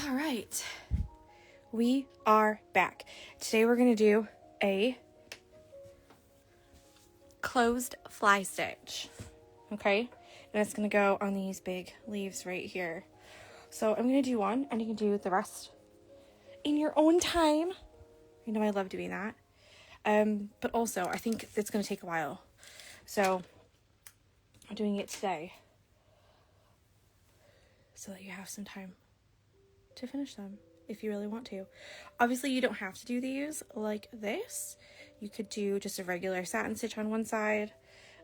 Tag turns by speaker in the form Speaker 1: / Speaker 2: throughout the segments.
Speaker 1: All right, we are back. Today we're going to do a closed fly stitch, okay? And it's going to go on these big leaves right here. So I'm going to do one, and you can do the rest in your own time. You know I love doing that. But also, I think it's going to take a while. So I'm doing it today so that you have some time to finish them if you really want to. Obviously, you don't have to do these like this. You could do just a regular satin stitch on one side.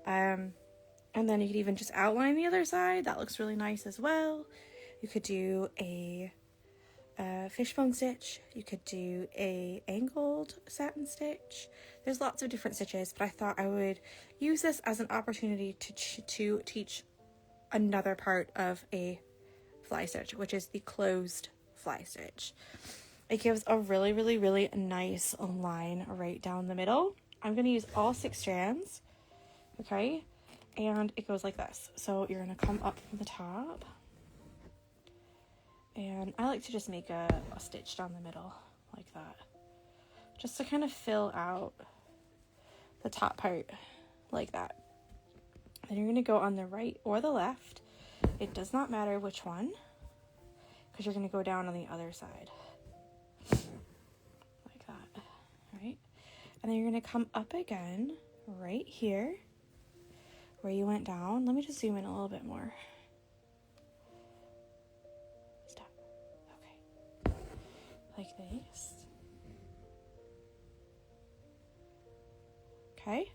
Speaker 1: And then you could even just outline the other side. That looks really nice as well. You could do a fishbone stitch. You could do a angled satin stitch. There's lots of different stitches, but I thought I would use this as an opportunity to teach another part of a fly stitch, which is the closed fly stitch. It gives a really, really, really nice line right down the middle. I'm going to use all 6 strands, okay? And it goes like this. So you're going to come up from the top. And I like to just make a stitch down the middle like that, just to kind of fill out the top part like that. Then you're going to go on the right or the left. It does not matter which one, because you're going to go down on the other side like that, right? And then you're going to come up again right here where you went down. Let me just zoom in a little bit more. Like this. Okay,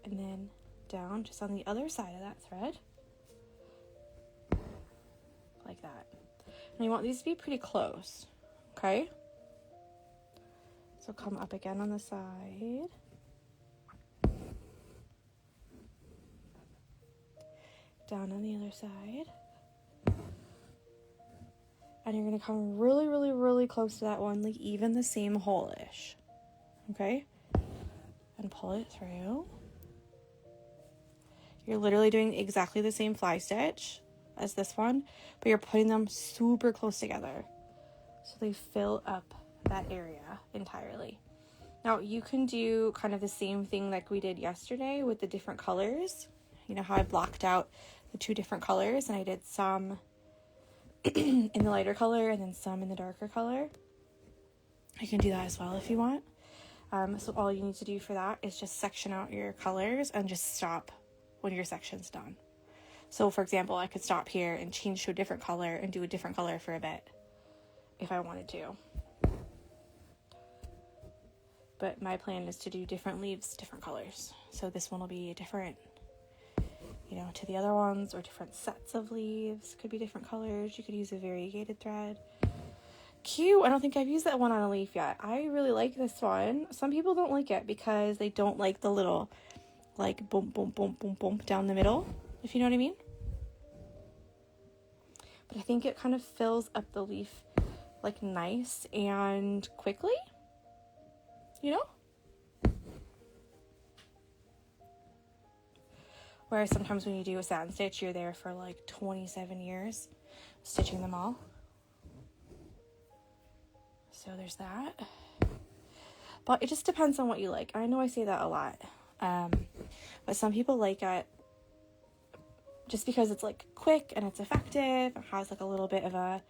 Speaker 1: and then down just on the other side of that thread like that. And you want these to be pretty close, okay? So come up again on the side, down on the other side. And you're going to come really, really, really close to that one, like even the same hole-ish, okay? And pull it through. You're literally doing exactly the same fly stitch as this one, but you're putting them super close together so they fill up that area entirely. Now, you can do kind of the same thing like we did yesterday with the different colors. You know how I blocked out the 2 different colors, and I did some in the lighter color and then some in the darker color. You can do that as well if you want. So all you need to do for that is just section out your colors and just stop when your section's done. So for example, I could stop here and change to a different color and do a different color for a bit if I wanted to. But my plan is to do different leaves, different colors. So this one will be different, you know, to the other ones, or different sets of leaves. Could be different colors. You could use a variegated thread. Cute. I don't think I've used that one on a leaf yet. I really like this one. Some people don't like it because they don't like the little like boom, boom, boom, boom, boom down the middle, if you know what I mean. But I think it kind of fills up the leaf like nice and quickly, you know? Whereas sometimes when you do a satin stitch, you're there for like 27 years stitching them all. So there's that. But it just depends on what you like. I know I say that a lot. But some people like it just because it's like quick and it's effective. It has like a little bit of a,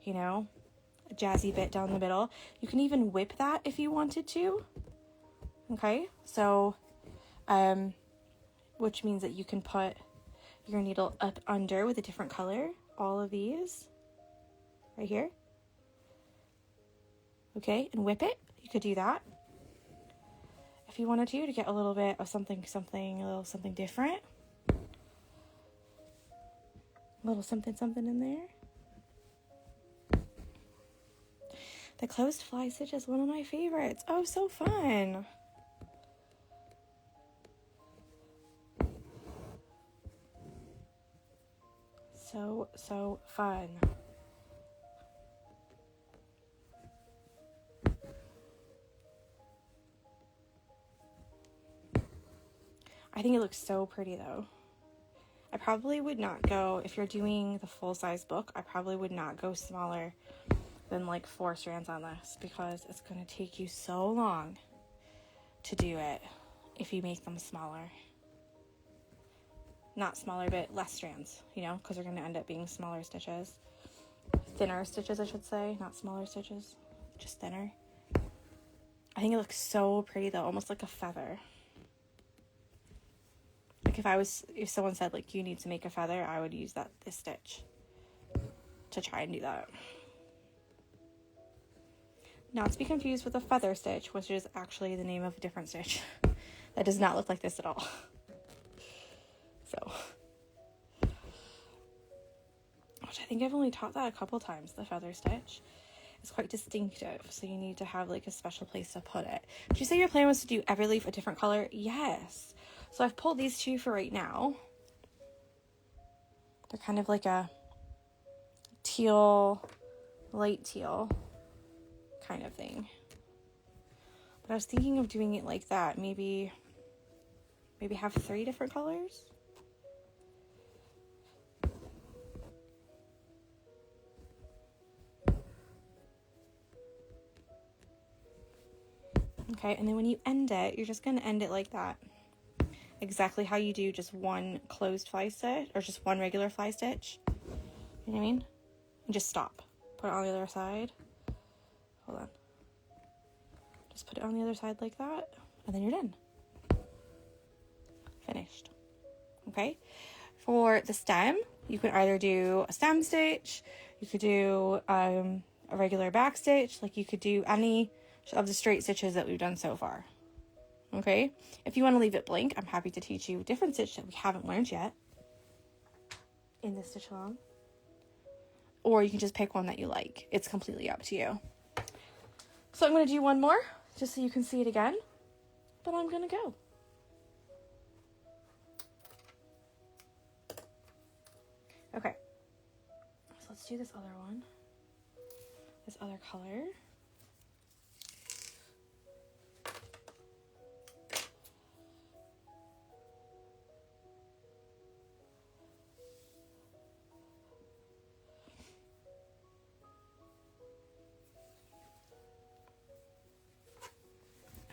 Speaker 1: you know, a jazzy bit down the middle. You can even whip that if you wanted to. Okay, so which means that you can put your needle up under with a different color, all of these right here, okay, and whip it. You could do that if you wanted to get a little bit of something, a little something different, a little something in there. The closed fly stitch is one of my favorites. Oh, so fun. So fun. I think it looks so pretty though. I probably would not go, if you're doing the full size book, I probably would not go smaller than like 4 strands on this, because it's going to take you so long to do it if you make them smaller. Not smaller, but less strands, you know, because they're going to end up being smaller stitches. Thinner stitches, I should say, not smaller stitches, just thinner. I think it looks so pretty though, almost like a feather. Like if someone said like you need to make a feather, I would use this stitch to try and do that. Not to be confused with a feather stitch, which is actually the name of a different stitch. That does not look like this at all. So, which I think I've only taught that a couple times, the feather stitch. It's quite distinctive, so you need to have like a special place to put it. Did you say your plan was to do every leaf a different color? Yes. So I've pulled these 2 for right now. They're kind of like a teal, light teal kind of thing. But I was thinking of doing it like that. Maybe have 3 different colors. Okay, and then when you end it, you're just going to end it like that. Exactly how you do just one closed fly stitch, or just one regular fly stitch. You know what I mean? And just stop. Put it on the other side. Hold on. Just put it on the other side like that, and then you're done. Finished. Okay? For the stem, you could either do a stem stitch, you could do a regular back stitch, like you could do any of the straight stitches that we've done so far. Okay? If you want to leave it blank, I'm happy to teach you different stitch that we haven't learned yet in this Stitchalong. Or you can just pick one that you like. It's completely up to you. So I'm going to do one more, just so you can see it again. But I'm going to go. Okay. So let's do this other one. This other color.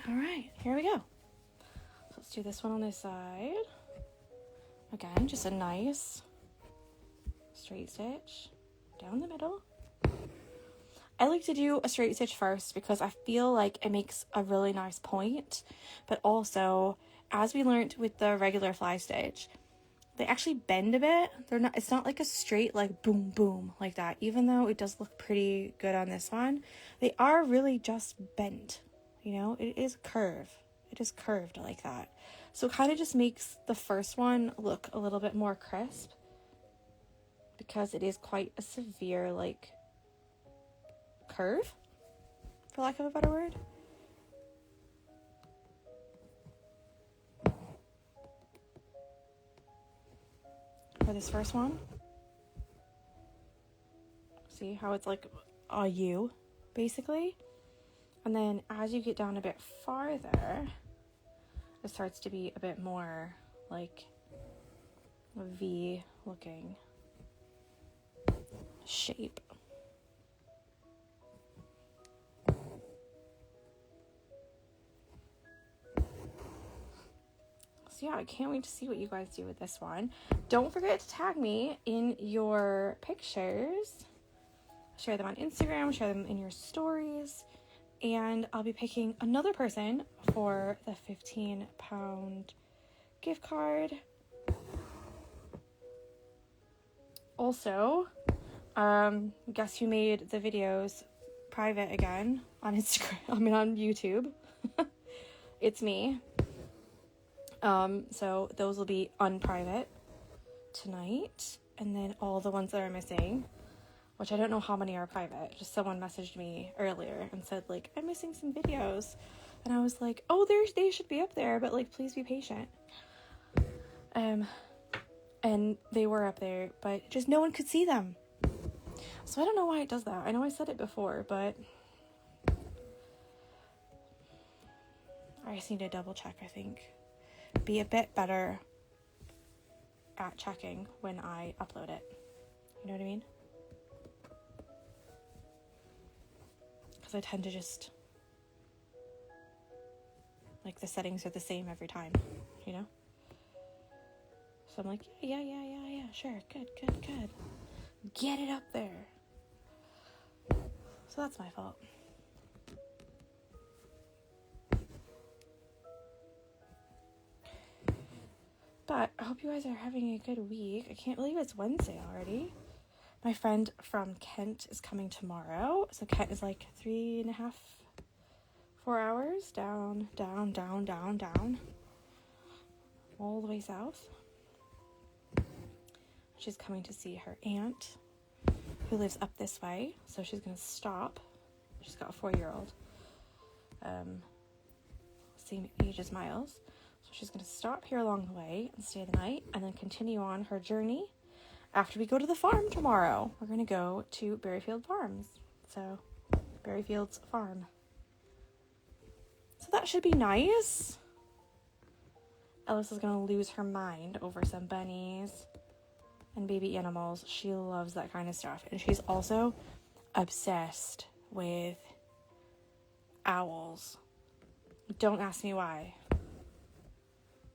Speaker 1: All right, here we go. So let's do this one on this side. Again, just a nice straight stitch down the middle. I like to do a straight stitch first because I feel like it makes a really nice point, but also, as we learned with the regular fly stitch, they actually bend a bit. It's not like a straight like boom boom like that, even though it does look pretty good on this one. They are really just bent. You know, it is curve. It is curved like that. So it kind of just makes the first one look a little bit more crisp, because it is quite a severe like curve, for lack of a better word. For this first one, see how it's like a U basically, and then as you get down a bit farther, it starts to be a bit more like a V looking shape. So yeah, I can't wait to see what you guys do with this one. Don't forget to tag me in your pictures. Share them on Instagram, share them in your stories, and I'll be picking another person for the £15 gift card. Also, guess who made the videos private again on Instagram? On YouTube. It's me. So those will be unprivate tonight, and then all the ones that are missing, which I don't know how many are private. Just someone messaged me earlier and said like, I'm missing some videos, and I was like, oh, they should be up there, but like, please be patient. And they were up there, but just no one could see them. So I don't know why it does that. I know I said it before, but I just need to double check, I think. Be a bit better at checking when I upload it. You know what I mean? because I tend to just, like, the settings are the same every time, you know? So I'm like, yeah, sure, good. Get it up there. So that's my fault. But I hope you guys are having a good week. I can't believe it's Wednesday already. My friend from Kent is coming tomorrow. So Kent is like 3.5, 4 hours down. All the way south. She's coming to see her aunt who lives up this way. So she's going to stop. She's got a 4-year-old. Same age as Miles. So she's going to stop here along the way and stay the night and then continue on her journey after we go to the farm tomorrow. We're going to go to Berryfield Farms. So, Berryfield's farm. So that should be nice. Ellis is going to lose her mind over some bunnies and baby animals. She loves that kind of stuff. And she's also obsessed with owls. Don't ask me why.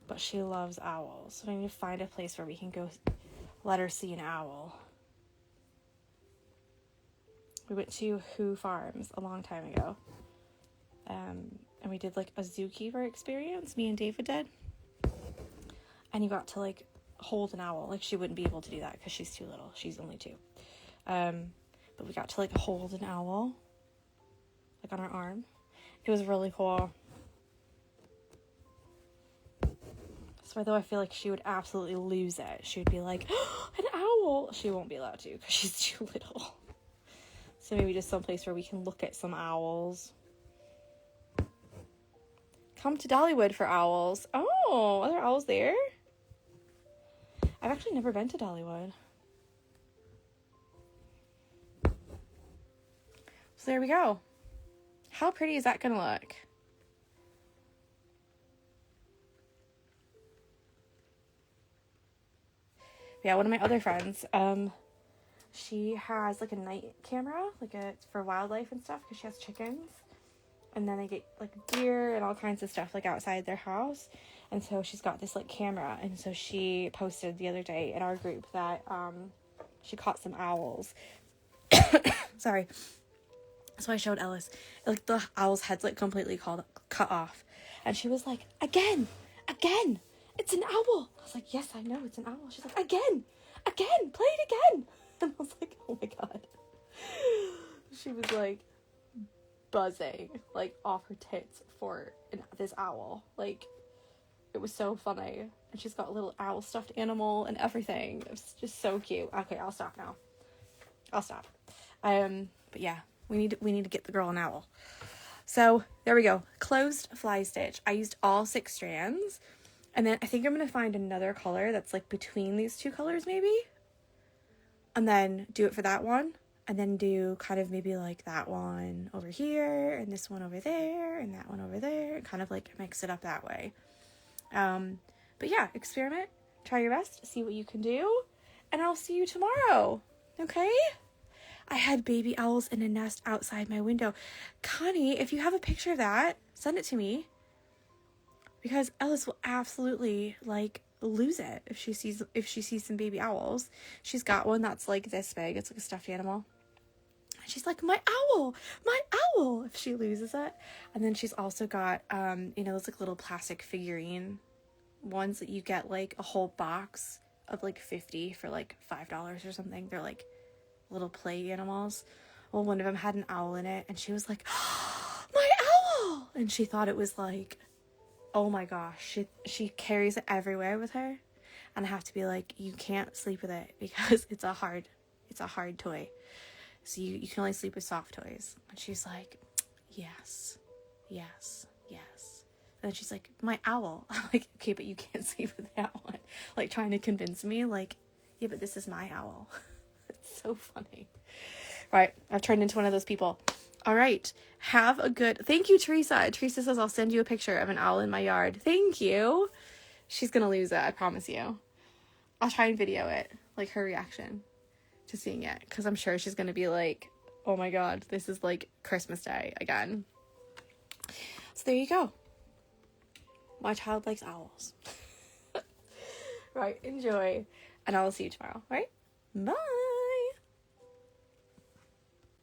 Speaker 1: But she loves owls. So we need to find a place where we can go let her see an owl. We went to Who Farms a long time ago. And we did like a zookeeper experience. Me and David did. And you got to like hold an owl. Like she wouldn't be able to do that because she's too little. She's only 2. But we got to like hold an owl. Like on our arm. It was really cool. So though I feel like she would absolutely lose it. She would be like, oh, an owl. She won't be allowed to because she's too little. So maybe just someplace where we can look at some owls. Come to Dollywood for owls. Oh, are there owls there? I've actually never been to Dollywood. So there we go. How pretty is that going to look? Yeah, one of my other friends, she has like a night camera, like for wildlife and stuff, because she has chickens, and then they get like deer and all kinds of stuff like outside their house, and so she's got this like camera, and so she posted the other day in our group that she caught some owls. Sorry. So I showed Ellis, like the owl's head's like completely cut off, and she was like, again. It's an owl. I was like, yes, I know, it's an owl. She's like, again, play it again. And I was like, oh my God. She was like buzzing, like off her tits for this owl. Like, it was so funny. And she's got a little owl stuffed animal and everything. It was just so cute. Okay, I'll stop now. But yeah, we need to get the girl an owl. So there we go. Closed fly stitch. I used all 6 strands. And then I think I'm going to find another color that's like between these 2 colors maybe. And then do it for that one. And then do kind of maybe like that one over here. And this one over there. And that one over there. And kind of like mix it up that way. But yeah, experiment. Try your best. See what you can do. And I'll see you tomorrow. Okay? I had baby owls in a nest outside my window. Connie, if you have a picture of that, send it to me. Because Ellis will absolutely like lose it if she sees some baby owls. She's got one that's like this big. It's like a stuffed animal. And she's like, my owl, if she loses it. And then she's also got those like little plastic figurine ones that you get like a whole box of like 50 for like $5 or something. They're like little play animals. Well, one of them had an owl in it, and she was like, oh, my owl, and she thought it was like, oh my gosh, she carries it everywhere with her, and I have to be like, you can't sleep with it because it's a hard toy, so you can only sleep with soft toys. And she's like, yes, and then she's like, my owl. I'm like, okay, but you can't sleep with that one, like trying to convince me, like, yeah, but this is my owl. It's so funny. Right, I've turned into one of those people. All right, thank you, Teresa. Teresa says, I'll send you a picture of an owl in my yard. Thank you. She's gonna lose it, I promise you. I'll try and video it, like her reaction to seeing it, because I'm sure she's gonna be like, Oh my god, this is like Christmas Day again. So there you go. My child likes owls. Right, enjoy. And I will see you tomorrow, right? Bye!